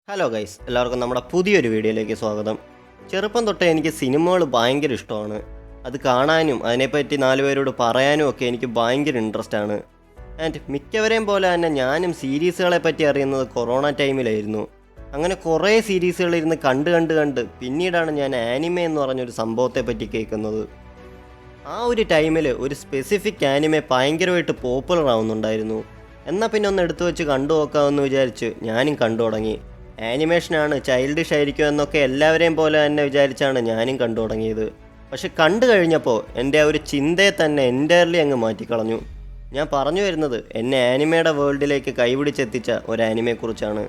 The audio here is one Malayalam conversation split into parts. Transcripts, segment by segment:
ഹലോ ഗൈസ്, എല്ലാവർക്കും നമ്മുടെ പുതിയൊരു വീഡിയോയിലേക്ക് സ്വാഗതം. ചെറുപ്പം തൊട്ടേ എനിക്ക് സിനിമകൾ ഭയങ്കര ഇഷ്ടമാണ്. അത് കാണാനും അതിനെപ്പറ്റി 4 പേരോട് പറയാനും ഒക്കെ എനിക്ക് ഭയങ്കര ഇൻട്രസ്റ്റ് ആണ്. ആൻഡ് മിക്കവരെയും പോലെ തന്നെ ഞാനും സീരീസുകളെ പറ്റി അറിയുന്നത് കൊറോണ ടൈമിലായിരുന്നു. അങ്ങനെ കുറേ സീരീസുകൾ ഇരുന്ന് കണ്ട് പിന്നീടാണ് ഞാൻ ആനിമെ എന്ന് പറഞ്ഞൊരു സംഭവത്തെ പറ്റി കേൾക്കുന്നത്. ആ ഒരു ടൈമിൽ ഒരു സ്പെസിഫിക് ആനിമെ ഭയങ്കരമായിട്ട് പോപ്പുലർ ആവുന്നുണ്ടായിരുന്നു. എന്നാൽ പിന്നെ ഒന്ന് എടുത്തു വെച്ച് കണ്ടു നോക്കാമെന്ന് വിചാരിച്ച് ഞാനും കണ്ടു തുടങ്ങി. ആനിമേഷനാണ്, ചൈൽഡിഷ് ആയിരിക്കും എന്നൊക്കെ എല്ലാവരെയും പോലെ തന്നെ വിചാരിച്ചാണ് ഞാനും കണ്ടു തുടങ്ങിയത്. പക്ഷെ കണ്ടു കഴിഞ്ഞപ്പോൾ എൻ്റെ ആ ഒരു ചിന്തയെ തന്നെ എൻ്റയർലി അങ്ങ് മാറ്റിക്കളഞ്ഞു. ഞാൻ പറഞ്ഞു വരുന്നത് എന്നെ ആനിമയുടെ വേൾഡിലേക്ക് കൈപിടിച്ചെത്തിച്ച ഒരു ആനിമയെക്കുറിച്ചാണ്,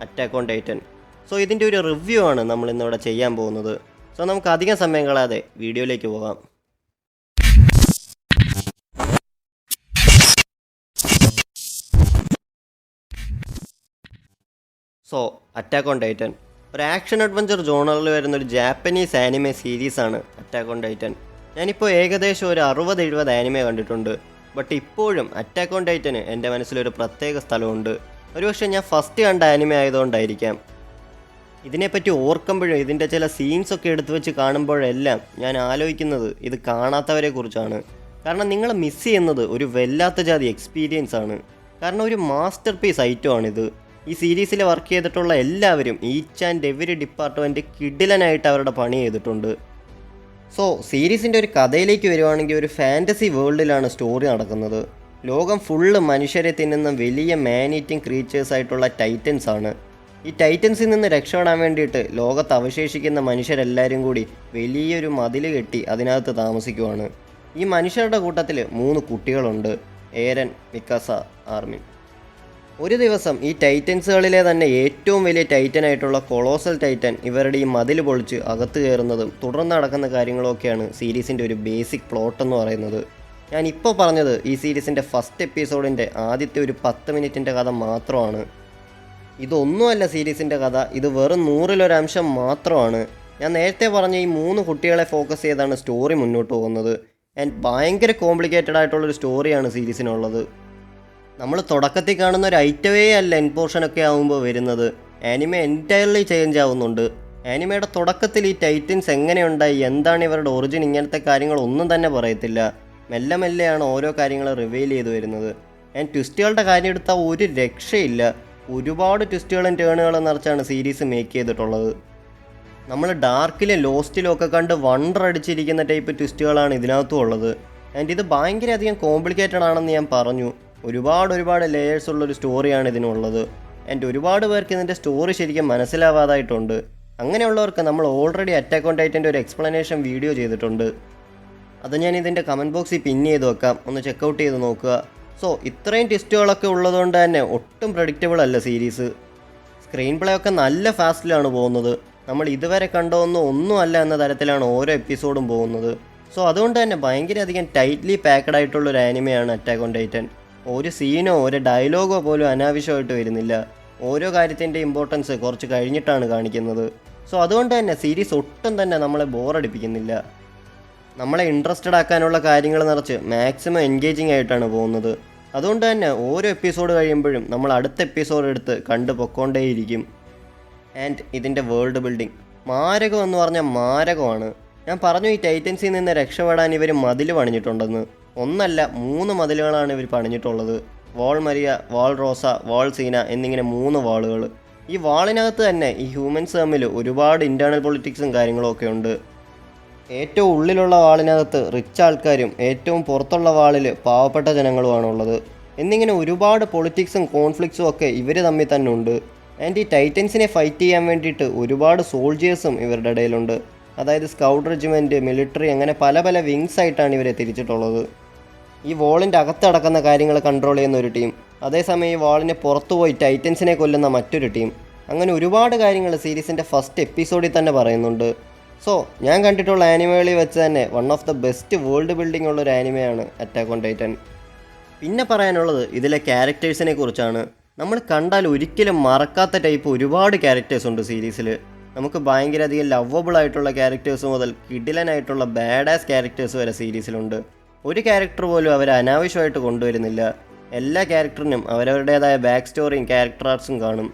അറ്റാക്ക് ഓൺ ടൈറ്റൻ. സോ ഇതിൻ്റെ ഒരു റിവ്യൂ ആണ് നമ്മൾ ഇന്നിവിടെ ചെയ്യാൻ പോകുന്നത്. സോ നമുക്ക് അധികം സമയം കളയാതെ വീഡിയോയിലേക്ക് പോകാം. സോ അറ്റാക്ക് ഓൺ ടൈറ്റൻ ഒരു ആക്ഷൻ അഡ്വഞ്ചർ ജോണറിൽ വരുന്ന ഒരു ജാപ്പനീസ് ആനിമെ സീരീസാണ് അറ്റാക്ക് ഓൺ ടൈറ്റൻ. ഞാനിപ്പോൾ ഏകദേശം ഒരു 60-70 ആനിമെ കണ്ടിട്ടുണ്ട്. ബട്ട് ഇപ്പോഴും അറ്റാക്ക് ഓൺ ടൈറ്റന് എൻ്റെ മനസ്സിലൊരു പ്രത്യേക സ്ഥലമുണ്ട്. ഒരുപക്ഷെ ഞാൻ ഫസ്റ്റ് കണ്ട ആനിമെ ആയതുകൊണ്ടായിരിക്കാം. ഇതിനെപ്പറ്റി ഓർക്കുമ്പോഴും ഇതിൻ്റെ ചില സീൻസൊക്കെ എടുത്തു വെച്ച് കാണുമ്പോഴെല്ലാം ഞാൻ ആലോചിക്കുന്നത് ഇത് കാണാത്തവരെ കുറിച്ചാണ്. കാരണം നിങ്ങൾ മിസ് ചെയ്യുന്നത് ഒരു വല്ലാത്ത ജാതി എക്സ്പീരിയൻസ് ആണ്. കാരണം ഒരു മാസ്റ്റർ പീസ് ഐറ്റമാണിത്. ഈ സീരീസിൽ വർക്ക് ചെയ്തിട്ടുള്ള എല്ലാവരും ഈച്ച് ആൻഡ് എവരി ഡിപ്പാർട്ട്മെൻറ്റ് കിടിലനായിട്ട് അവരുടെ പണി ചെയ്തിട്ടുണ്ട്. സോ സീരീസിൻ്റെ ഒരു കഥയിലേക്ക് വരുവാണെങ്കിൽ ഒരു ഫാൻറ്റസി വേൾഡിലാണ് സ്റ്റോറി നടക്കുന്നത്. ലോകം ഫുള്ള് മനുഷ്യരെ തിന്നുന്ന വലിയ മാൻ ഈറ്റിംഗ് ക്രീച്ചേഴ്സ് ആയിട്ടുള്ള ടൈറ്റൻസ് ആണ്. ഈ ടൈറ്റൻസിൽ നിന്ന് രക്ഷപ്പെടാൻ വേണ്ടിയിട്ട് ലോകത്ത് അവശേഷിക്കുന്ന മനുഷ്യരെല്ലാവരും കൂടി വലിയൊരു മതിൽ കെട്ടി അതിനകത്ത് താമസിക്കുവാണ്. ഈ മനുഷ്യരുടെ കൂട്ടത്തിൽ 3 കുട്ടികളുണ്ട്, ഏരൻ, മിക്കാസ, ആർമിൻ. ഒരു ദിവസം ഈ ടൈറ്റൻസുകളിലെ തന്നെ ഏറ്റവും വലിയ ടൈറ്റനായിട്ടുള്ള കൊളോസൽ ടൈറ്റൻ ഇവരുടെ ഈ മതിൽ പൊളിച്ച് അകത്ത് കയറുന്നതും തുടർന്ന് നടക്കുന്ന കാര്യങ്ങളൊക്കെയാണ് സീരീസിൻ്റെ ഒരു ബേസിക് പ്ലോട്ട് എന്ന് പറയുന്നത്. ഞാനിപ്പോൾ പറഞ്ഞത് ഈ സീരീസിൻ്റെ ഫസ്റ്റ് എപ്പിസോഡിൻ്റെ ആദ്യത്തെ ഒരു 10 മിനിറ്റിൻ്റെ കഥ മാത്രമാണ്. ഇതൊന്നുമല്ല സീരീസിൻ്റെ കഥ, ഇത് വെറും 100-1 അംശം മാത്രമാണ്. ഞാൻ നേരത്തെ പറഞ്ഞ ഈ 3 കുട്ടികളെ ഫോക്കസ് ചെയ്താണ് സ്റ്റോറി മുന്നോട്ട് പോകുന്നത്. ആൻഡ് ഭയങ്കര കോംപ്ലിക്കേറ്റഡ് ആയിട്ടുള്ളൊരു സ്റ്റോറിയാണ് സീരീസിനുള്ളത്. നമ്മൾ തുടക്കത്തിൽ കാണുന്ന ഒരു ഐറ്റമേ അല്ല എൻഡ് പോർഷനൊക്കെ ആകുമ്പോൾ വരുന്നത്. ആനിമെ എൻറ്റയർലി ചേഞ്ച് ആവുന്നുണ്ട്. ആനിമയുടെ തുടക്കത്തിൽ ഈ ടൈറ്റൻസ് എങ്ങനെയുണ്ടായി, എന്താണ് ഇവരുടെ ഒറിജിൻ, ഇങ്ങനത്തെ കാര്യങ്ങളൊന്നും തന്നെ പറയത്തില്ല. മെല്ലെ മെല്ലെയാണ് ഓരോ കാര്യങ്ങൾ റിവീൽ ചെയ്ത് വരുന്നത്. ആൻഡ് ട്വിസ്റ്റുകളുടെ കാര്യം എടുത്താൽ ഒരു രക്ഷയില്ല. ഒരുപാട് ട്വിസ്റ്റുകളും ടേണുകളും നിറച്ചാണ് സീരീസ് മേക്ക് ചെയ്തിട്ടുള്ളത്. നമ്മൾ ഡാർക്കിലും ലോസ്റ്റിലും ഒക്കെ കണ്ട് വണ്ടർ അടിച്ചിരിക്കുന്ന ടൈപ്പ് ട്വിസ്റ്റുകളാണ് ഇതിനകത്തും ഉള്ളത്. ആൻഡ് ഇത് ഭയങ്കര അധികം കോംപ്ലിക്കേറ്റഡ് ആണെന്ന് ഞാൻ പറഞ്ഞു. ഒരുപാട് ലെയേഴ്സ് ഉള്ളൊരു സ്റ്റോറിയാണ് ഇതിനുള്ളത്. ആൻഡ് ഒരുപാട് പേർക്ക് ഇതിൻ്റെ സ്റ്റോറി ശരിക്കും മനസ്സിലാവാതായിട്ടുണ്ട്. അങ്ങനെയുള്ളവർക്ക് നമ്മൾ ഓൾറെഡി അറ്റാക്ക് ഓൺ ടൈറ്റൻ്റെ ഒരു എക്സ്പ്ലനേഷൻ വീഡിയോ ചെയ്തിട്ടുണ്ട്. അത് ഞാൻ ഇതിൻ്റെ കമൻറ്റ് ബോക്സിൽ പിൻ ചെയ്ത് വെക്കാം, ഒന്ന് ചെക്കൗട്ട് ചെയ്ത് നോക്കുക. സോ ഇത്രയും ട്വിസ്റ്റുകളൊക്കെ ഉള്ളതുകൊണ്ട് തന്നെ ഒട്ടും പ്രഡിക്റ്റബിൾ അല്ല സീരീസ്. സ്ക്രീൻ പ്ലേ ഒക്കെ നല്ല ഫാസ്റ്റിലാണ് പോകുന്നത്. നമ്മൾ ഇതുവരെ ഒന്നും അല്ല എന്ന തരത്തിലാണ് ഓരോ എപ്പിസോഡും പോകുന്നത്. സോ അതുകൊണ്ട് തന്നെ ഭയങ്കര അധികം ടൈറ്റ്ലി പാക്ക്ഡ് ആയിട്ടുള്ളൊരു ആനിമയാണ് അറ്റാക്ക് ഓൺ ടൈറ്റൻ. ഒരു സീനോ ഒരു ഡയലോഗോ പോലും അനാവശ്യമായിട്ട് വരുന്നില്ല. ഓരോ കാര്യത്തിൻ്റെ ഇമ്പോർട്ടൻസ് കുറച്ച് കഴിഞ്ഞിട്ടാണ് കാണിക്കുന്നത്. സോ അതുകൊണ്ട് തന്നെ സീരീസ് ഒട്ടും തന്നെ നമ്മളെ ബോറടിപ്പിക്കുന്നില്ല. നമ്മളെ ഇൻട്രസ്റ്റഡ് ആക്കാനുള്ള കാര്യങ്ങൾ നിറച്ച് മാക്സിമം എൻഗേജിങ് ആയിട്ടാണ് പോകുന്നത്. അതുകൊണ്ട് തന്നെ ഓരോ എപ്പിസോഡ് കഴിയുമ്പോഴും നമ്മൾ അടുത്ത എപ്പിസോഡ് എടുത്ത് കണ്ടു പൊക്കോണ്ടേയിരിക്കും. ആൻഡ് ഇതിൻ്റെ വേൾഡ് ബിൽഡിംഗ് മാരകം എന്ന് പറഞ്ഞാൽ മാരകമാണ്. ഞാൻ പറഞ്ഞു ഈ ടൈറ്റൻസിൽ നിന്ന് രക്ഷപ്പെടാൻ ഇവർ മതിൽ പണിഞ്ഞിട്ടുണ്ടെന്ന്. ഒന്നല്ല 3 മതിലുകളാണ് ഇവർ പണിഞ്ഞിട്ടുള്ളത്. വാൾ മരിയ, വാൾ റോസ, വാൾ സീന എന്നിങ്ങനെ 3 വാളുകൾ. ഈ വാളിനകത്ത് തന്നെ ഈ ഹ്യൂമൻസ് തമ്മിൽ ഒരുപാട് ഇൻറ്റേർണൽ പൊളിറ്റിക്സും കാര്യങ്ങളൊക്കെ ഉണ്ട്. ഏറ്റവും ഉള്ളിലുള്ള വാളിനകത്ത് റിച്ച് ആൾക്കാരും ഏറ്റവും പുറത്തുള്ള വാളിൽ പാവപ്പെട്ട ജനങ്ങളുമാണുള്ളത്. എന്നിങ്ങനെ ഒരുപാട് പൊളിറ്റിക്സും കോൺഫ്ലിക്ട്സും ഒക്കെ ഇവർ തമ്മിൽ തന്നെ ഉണ്ട്. ആൻഡ് ഈ ടൈറ്റൻസിനെ ഫൈറ്റ് ചെയ്യാൻ വേണ്ടിയിട്ട് ഒരുപാട് സോൾജിയേഴ്സും ഇവരുടെ ഇടയിലുണ്ട്. അതായത് സ്കൗട്ട് റെജിമെൻറ്റ്, മിലിറ്ററി, അങ്ങനെ പല വിങ്സ് ആയിട്ടാണ് ഇവരെ തിരിച്ചിട്ടുള്ളത്. ഈ വാളിൻ്റെ അകത്തടക്കുന്ന കാര്യങ്ങൾ കൺട്രോൾ ചെയ്യുന്ന ഒരു ടീം, അതേസമയം ഈ വാളിനെ പുറത്തുപോയി ടൈറ്റൻസിനെ കൊല്ലുന്ന മറ്റൊരു ടീം. അങ്ങനെ ഒരുപാട് കാര്യങ്ങൾ സീരീസിൻ്റെ ഫസ്റ്റ് എപ്പിസോഡിൽ തന്നെ പറയുന്നുണ്ട്. സോ ഞാൻ കണ്ടിട്ടുള്ള ആനിമകളിൽ വെച്ച് തന്നെ one of the best world building ഉള്ളൊരു ആനിമയാണ് അറ്റാക്ക് ഓൺ ടൈറ്റൻ. പിന്നെ പറയാനുള്ളത് ഇതിലെ ക്യാരക്ടേഴ്സിനെ കുറിച്ചാണ്. നമ്മൾ കണ്ടാൽ ഒരിക്കലും മറക്കാത്ത ടൈപ്പ് ഒരുപാട് ക്യാരക്ടേഴ്സ് ഉണ്ട് സീരീസിൽ. നമുക്ക് ഭയങ്കര അധികം ലവബിൾ ആയിട്ടുള്ള ക്യാരക്ടേഴ്സ് മുതൽ കിഡിലനായിട്ടുള്ള ബാഡാസ് ക്യാരക്ടേഴ്സ് വരെ സീരീസിലുണ്ട്. ഒരു ക്യാരക്ടർ പോലും അവർ അനാവശ്യമായിട്ട് കൊണ്ടുവരുന്നില്ല. എല്ലാ ക്യാരക്ടറിനും അവരവരുടേതായ ബാക്ക് സ്റ്റോറിയും ക്യാരക്ടർ ആർട്സും കാണും.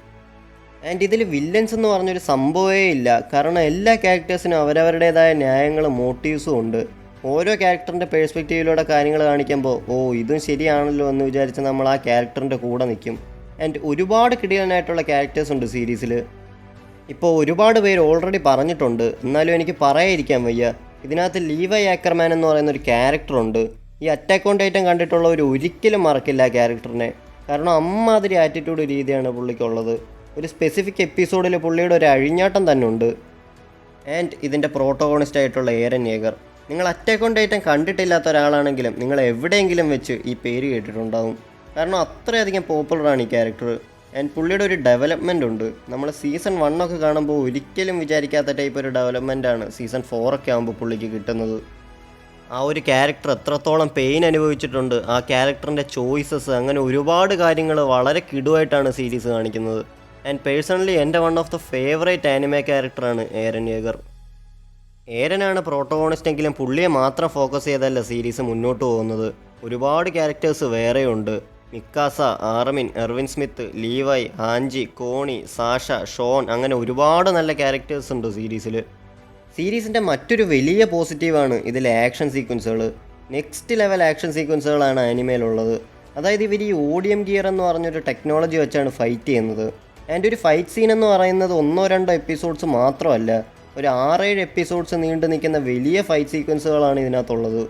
ആൻഡ് ഇതിൽ വില്ലൻസ് എന്ന് പറഞ്ഞൊരു സംഭവമേ ഇല്ല. കാരണം എല്ലാ ക്യാരക്ടേഴ്സിനും അവരവരുടേതായ ന്യായങ്ങളും മോട്ടീവ്സും ഉണ്ട്. ഓരോ ക്യാരക്ടറിൻ്റെ പേഴ്സ്പെക്റ്റീവിലൂടെ കാര്യങ്ങൾ കാണിക്കുമ്പോൾ ഇതും ശരിയാണല്ലോ എന്ന് വിചാരിച്ച് നമ്മൾ ആ ക്യാരക്ടറിൻ്റെ കൂടെ നിൽക്കും. ആൻഡ് ഒരുപാട് കിടിലനായിട്ടുള്ള ക്യാരക്ടേഴ്സ് ഉണ്ട് സീരീസിൽ. ഇപ്പോൾ ഒരുപാട് പേര് ഓൾറെഡി പറഞ്ഞിട്ടുണ്ട്, എന്നാലും എനിക്ക് പറയാതിരിക്കാൻ വയ്യ. ഇതിനകത്ത് ലീവൈ ആക്കർമാൻ എന്ന് പറയുന്ന ഒരു ക്യാരക്ടറുണ്ട്. ഈ അറ്റാക്ക് ഓൺ ടൈറ്റൻ കണ്ടിട്ടുള്ളവർ ഒരിക്കലും മറക്കില്ല ആ ക്യാരക്ടറിനെ. കാരണം അമ്മാതിരി ആറ്റിറ്റ്യൂഡ് രീതിയാണ് പുള്ളിക്കുള്ളത്. ഒരു സ്പെസിഫിക് എപ്പിസോഡിൽ പുള്ളിയുടെ ഒരു അഴിഞ്ഞാട്ടം തന്നെ ഉണ്ട്. ആൻഡ് ഇതിൻ്റെ പ്രോട്ടോഗോണിസ്റ്റ് ആയിട്ടുള്ള ഏരൻ യേഗർ. നിങ്ങൾ അറ്റാക്ക് ഓൺ ടൈറ്റൻ കണ്ടിട്ടില്ലാത്ത ഒരാളാണെങ്കിലും നിങ്ങൾ എവിടെയെങ്കിലും വെച്ച് ഈ പേര് കേട്ടിട്ടുണ്ടാവും. കാരണം അത്രയധികം പോപ്പുലറാണ് ഈ ക്യാരക്ടർ. ആൻഡ് പുള്ളിയുടെ ഒരു ഡെവലപ്മെൻ്റ് ഉണ്ട്. നമ്മൾ സീസൺ 1 ഒക്കെ കാണുമ്പോൾ ഒരിക്കലും വിചാരിക്കാത്ത ടൈപ്പ് ഒരു ഡെവലപ്മെൻറ്റാണ് സീസൺ 4 ഒക്കെ ആകുമ്പോൾ പുള്ളിക്ക് കിട്ടുന്നത്. ആ ഒരു ക്യാരക്ടർ എത്രത്തോളം പെയിൻ അനുഭവിച്ചിട്ടുണ്ട്, ആ ക്യാരക്ടറിൻ്റെ ചോയ്സസ്, അങ്ങനെ ഒരുപാട് കാര്യങ്ങൾ വളരെ കിടുവായിട്ടാണ് സീരീസ് കാണിക്കുന്നത്. ആൻഡ് പേഴ്സണലി എൻ്റെ one of the favourite anime ക്യാരക്ടറാണ് ഏരൻ യേഗർ. ഏരനാണ് പ്രോട്ടോഗോണിസ്റ്റ് എങ്കിലും പുള്ളിയെ മാത്രം ഫോക്കസ് ചെയ്തല്ല സീരീസ് മുന്നോട്ട് പോകുന്നത്. ഒരുപാട് ക്യാരക്ടേഴ്സ് വേറെയുണ്ട്. മിക്കാസ, ആർമിൻ, എർവിൻ സ്മിത്ത്, ലീവൈ, ആൻജി, കോണി, സാഷ, ഷോൺ, അങ്ങനെ ഒരുപാട് നല്ല ക്യാരക്ടേഴ്സ് ഉണ്ട് സീരീസിൽ. സീരീസിൻ്റെ മറ്റൊരു വലിയ പോസിറ്റീവാണ് ഇതിലെ ആക്ഷൻ സീക്വൻസുകൾ. നെക്സ്റ്റ് ലെവൽ ആക്ഷൻ സീക്വൻസുകളാണ് ആനിമയിലുള്ളത്. അതായത് ഇവർ ഈ ഓഡിയം ഗിയർ എന്ന് പറഞ്ഞൊരു ടെക്നോളജി വെച്ചാണ് ഫൈറ്റ് ചെയ്യുന്നത്. ആൻഡ് ഒരു ഫൈറ്റ് സീൻ എന്ന് പറയുന്നത് 1-2 എപ്പിസോഡ്സ് മാത്രമല്ല, ഒരു 6-7 എപ്പിസോഡ്സ് നീണ്ടു നിൽക്കുന്ന വലിയ ഫൈറ്റ് സീക്വൻസുകളാണ് ഇതിനകത്തുള്ളത്.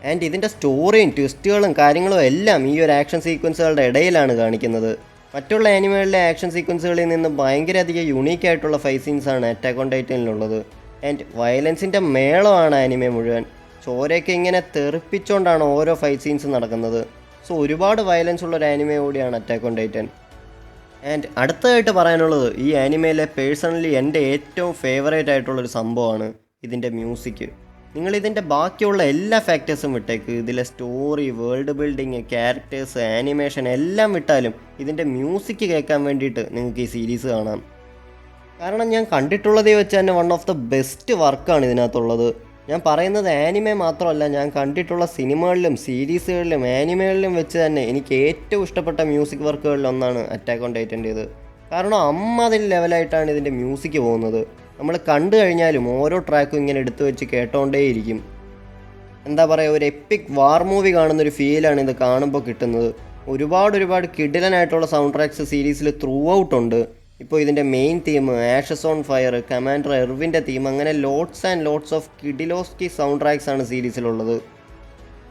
ആൻഡ് ഇതിൻ്റെ സ്റ്റോറിയും ട്വിസ്റ്റുകളും കാര്യങ്ങളും എല്ലാം ഈ ഒരു ആക്ഷൻ സീക്വൻസുകളുടെ ഇടയിലാണ് കാണിക്കുന്നത്. മറ്റുള്ള ആനിമകളിലെ ആക്ഷൻ സീക്വൻസുകളിൽ നിന്ന് ഭയങ്കര അധികം യുണീക്കായിട്ടുള്ള ഫൈറ്റ് സീൻസാണ് അറ്റാക്ക് ഓൺ ടൈറ്റനിലുള്ളത്. ആൻഡ് വയലൻസിൻ്റെ മേളമാണ് ആനിമെ മുഴുവൻ. ചോരയൊക്കെ ഇങ്ങനെ തെറിപ്പിച്ചുകൊണ്ടാണ് ഓരോ ഫൈറ്റ് സീൻസ് നടക്കുന്നത്. സോ ഒരുപാട് വയലൻസ് ഉള്ളൊരു ആനിമെ കൂടിയാണ് അറ്റാക്ക് ഓൺ ടൈറ്റൻ. ആൻഡ് അടുത്തതായിട്ട് പറയാനുള്ളത്, ഈ ആനിമയിലെ പേഴ്സണലി എൻ്റെ ഏറ്റവും ഫേവറേറ്റ് ആയിട്ടുള്ളൊരു സംഭവമാണ് ഇതിൻ്റെ മ്യൂസിക്. നിങ്ങളിതിൻ്റെ ബാക്കിയുള്ള എല്ലാ ഫാക്ടേഴ്സും വിട്ടേക്ക്, ഇതിലെ story, world building, characters, animation എല്ലാം വിട്ടാലും ഇതിൻ്റെ മ്യൂസിക് കേൾക്കാൻ വേണ്ടിയിട്ട് നിങ്ങൾക്ക് ഈ സീരീസ് കാണാം. കാരണം ഞാൻ കണ്ടിട്ടുള്ളതേ വെച്ച് തന്നെ വൺ ഓഫ് ദ ബെസ്റ്റ് വർക്കാണ് ഇതിനകത്തുള്ളത്. ഞാൻ പറയുന്നത് ആനിമെ മാത്രമല്ല, ഞാൻ കണ്ടിട്ടുള്ള സിനിമകളിലും സീരീസുകളിലും ആനിമകളിലും വെച്ച് തന്നെ എനിക്ക് ഏറ്റവും ഇഷ്ടപ്പെട്ട മ്യൂസിക് വർക്കുകളിലൊന്നാണ് അറ്റാക്ക് ഓൺ ടൈറ്റൻ്റേത്. കാരണം അമ്മാതിരി ലെവലായിട്ടാണ് ഇതിൻ്റെ മ്യൂസിക് പോകുന്നത്. നമ്മൾ കണ്ടു കഴിഞ്ഞാലും ഓരോ ട്രാക്കും ഇങ്ങനെ എടുത്തു വെച്ച് കേട്ടോണ്ടേയിരിക്കും. എന്താ പറയുക, ഒരു എപ്പിക് വാർ മൂവി കാണുന്നൊരു ഫീലാണ് ഇത് കാണുമ്പോൾ കിട്ടുന്നത്. ഒരുപാട് കിടിലനായിട്ടുള്ള സൗണ്ട് ട്രാക്സ് സീരീസിൽ ത്രൂ ഔട്ട് ഉണ്ട്. ഇപ്പോൾ ഇതിൻ്റെ main theme, ashes on fire, commander എർവിൻ്റെ തീം, അങ്ങനെ ലോട്ട്സ് ആൻഡ് ലോട്ട്സ് ഓഫ് കിഡിലോസ്കി സൗണ്ട് ട്രാക്സ് ആണ് സീരീസിലുള്ളത്.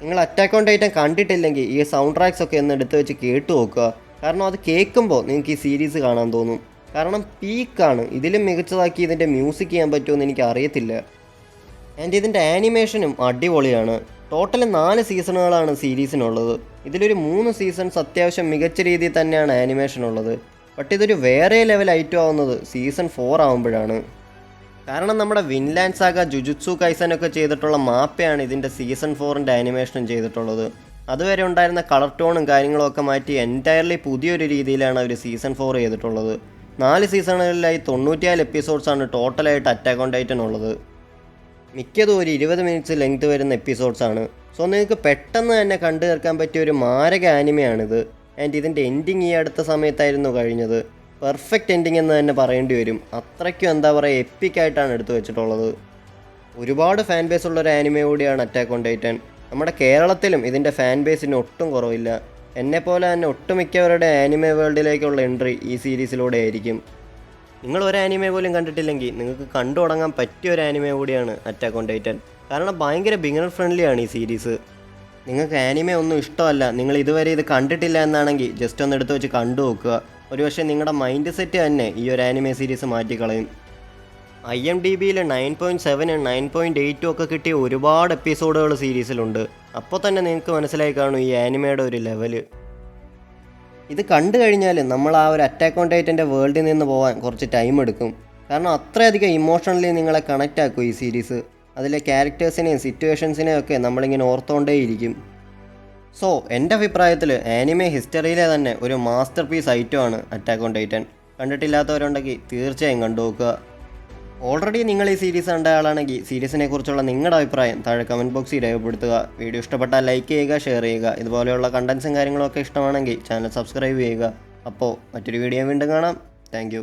നിങ്ങൾ അറ്റാക്ക് ഓൺ ടൈറ്റൻ കണ്ടിട്ടില്ലെങ്കിൽ ഈ സൗണ്ട് ട്രാക്സ് ഒക്കെ ഒന്ന് എടുത്ത് വെച്ച് കേട്ടു നോക്കുക. കാരണം അത് കേൾക്കുമ്പോൾ നിങ്ങൾക്ക് ഈ സീരീസ് കാണാൻ തോന്നും. കാരണം പീക്കാണ്. ഇതിലും മികച്ചതാക്കി ഇതിൻ്റെ മ്യൂസിക് ചെയ്യാൻ പറ്റുമെന്ന് എനിക്ക് അറിയത്തില്ല. ആൻഡ് ഇതിൻ്റെ ആനിമേഷനും അടിപൊളിയാണ്. ടോട്ടൽ 4 സീസണുകളാണ് സീരീസിനുള്ളത്. ഇതിലൊരു 3 സീസൺസ് അത്യാവശ്യം മികച്ച രീതിയിൽ തന്നെയാണ് ആനിമേഷൻ ഉള്ളത്. ബട്ട് ഇതൊരു വേറെ ലെവൽ ഐറ്റം ആവുന്നത് സീസൺ 4 ആകുമ്പോഴാണ്. കാരണം നമ്മുടെ വിൻലാൻഡ് സാഗ, ജുജുത്സു കൈസനൊക്കെ ചെയ്തിട്ടുള്ള മാപ്പയാണ് ഇതിൻ്റെ സീസൺ 4ൻ്റെ ആനിമേഷനും ചെയ്തിട്ടുള്ളത്. അതുവരെ ഉണ്ടായിരുന്ന കളർ ടോണും കാര്യങ്ങളും ഒക്കെ മാറ്റി എൻറ്റയർലി പുതിയൊരു രീതിയിലാണ് അവർ സീസൺ 4 ചെയ്തിട്ടുള്ളത്. 4 സീസണുകളിലായി 94 എപ്പിസോഡ്സാണ് ടോട്ടലായിട്ട് അറ്റാക്ക് ഓൺ ടൈറ്റൻ ഉള്ളത്. മിക്കതും ഒരു 20 മിനിറ്റ്സ് ലെങ്ത് വരുന്ന എപ്പിസോഡ്സാണ്. സോ നിങ്ങൾക്ക് പെട്ടെന്ന് തന്നെ കണ്ടു തീർക്കാൻ പറ്റിയ ഒരു മാരക ആനിമയാണിത്. ആൻഡ് ഇതിൻ്റെ എൻഡിങ് ഈ അടുത്ത സമയത്തായിരുന്നു കഴിഞ്ഞത്. പെർഫെക്റ്റ് എൻഡിങ് എന്ന് തന്നെ പറയേണ്ടി വരും. അത്രയ്ക്കും എന്താ പറയുക, എപ്പിക്കായിട്ടാണ് എടുത്തു വെച്ചിട്ടുള്ളത്. ഒരുപാട് ഫാൻ ബേസ് ഉള്ളൊരു ആനിമ കൂടിയാണ് അറ്റാക്ക് ഓൺ ടൈറ്റൻ. നമ്മുടെ കേരളത്തിലും ഇതിൻ്റെ ഫാൻ ബേസിന് ഒട്ടും കുറവില്ല. എന്നെപ്പോലെ തന്നെ ഒട്ടുമിക്കവരുടെ ആനിമെ വേൾഡിലേക്കുള്ള എൻട്രി ഈ സീരീസിലൂടെ ആയിരിക്കും. നിങ്ങൾ ഒരു ആനിമെ പോലും കണ്ടിട്ടില്ലെങ്കിൽ നിങ്ങൾക്ക് കണ്ടു തുടങ്ങാൻ പറ്റിയ ഒരു ആനിമെ കൂടിയാണ് അറ്റാക്ക് ഓൺ ടൈറ്റൻ. കാരണം ഭയങ്കര ബിഗിനർ ഫ്രണ്ട്ലിയാണ് ഈ സീരീസ്. നിങ്ങൾക്ക് ആനിമെ ഒന്നും ഇഷ്ടമല്ല, നിങ്ങൾ ഇതുവരെ ഇത് കണ്ടിട്ടില്ല എന്നാണെങ്കിൽ ജസ്റ്റ് ഒന്ന് എടുത്ത് വെച്ച് കണ്ടു നോക്കുക. ഒരുപക്ഷെ നിങ്ങളുടെ മൈൻഡ് സെറ്റ് തന്നെ ഈ ഒരു ആനിമെ സീരീസ് മാറ്റിക്കളയും. IMDbയിൽ 9.7 9.8 ഒക്കെ കിട്ടിയ ഒരുപാട് എപ്പിസോഡുകൾ സീരീസിലുണ്ട്. അപ്പോൾ തന്നെ നിങ്ങൾക്ക് മനസ്സിലായി കാണും ഈ ആനിമയുടെ ഒരു ലെവല്. ഇത് കണ്ടു കഴിഞ്ഞാൽ നമ്മൾ ആ ഒരു അറ്റാക്ക് ഓൺ ടൈറ്റൻ്റെ വേൾഡിൽ നിന്ന് പോകാൻ കുറച്ച് ടൈം എടുക്കും. കാരണം അത്രയധികം ഇമോഷണലി നിങ്ങളെ കണക്റ്റ് ആക്കും ഈ സീരീസ്. അതിലെ ക്യാരക്ടേഴ്സിനെയും സിറ്റുവേഷൻസിനെയും ഒക്കെ നമ്മളിങ്ങനെ ഓർത്തുകൊണ്ടേയിരിക്കും. സോ എൻ്റെ അഭിപ്രായത്തിൽ ആനിമെ ഹിസ്റ്ററിയിലെ തന്നെ ഒരു മാസ്റ്റർ പീസ് ഐറ്റമാണ് അറ്റാക്ക് ഓൺ ടൈറ്റൻ. കണ്ടിട്ടില്ലാത്തവരുണ്ടെങ്കിൽ തീർച്ചയായും കണ്ടു നോക്കുക. ഓൾറെഡി നിങ്ങൾ ഈ സീരീസ് കണ്ട ആളാണെങ്കിൽ സീരീസിനെ കുറിച്ചുള്ള നിങ്ങളുടെ അഭിപ്രായം താഴെ കമൻറ്റ് ബോക്സിൽ രേഖപ്പെടുത്തുക. വീഡിയോ ഇഷ്ടപ്പെട്ടാൽ ലൈക്ക് ചെയ്യുക, ഷെയർ ചെയ്യുക. ഇതുപോലെയുള്ള കണ്ടൻസും കാര്യങ്ങളൊക്കെ ഇഷ്ടമാണെങ്കിൽ ചാനൽ സബ്സ്ക്രൈബ് ചെയ്യുക. അപ്പോൾ മറ്റൊരു വീഡിയോ വീണ്ടും കാണാം. Thank you.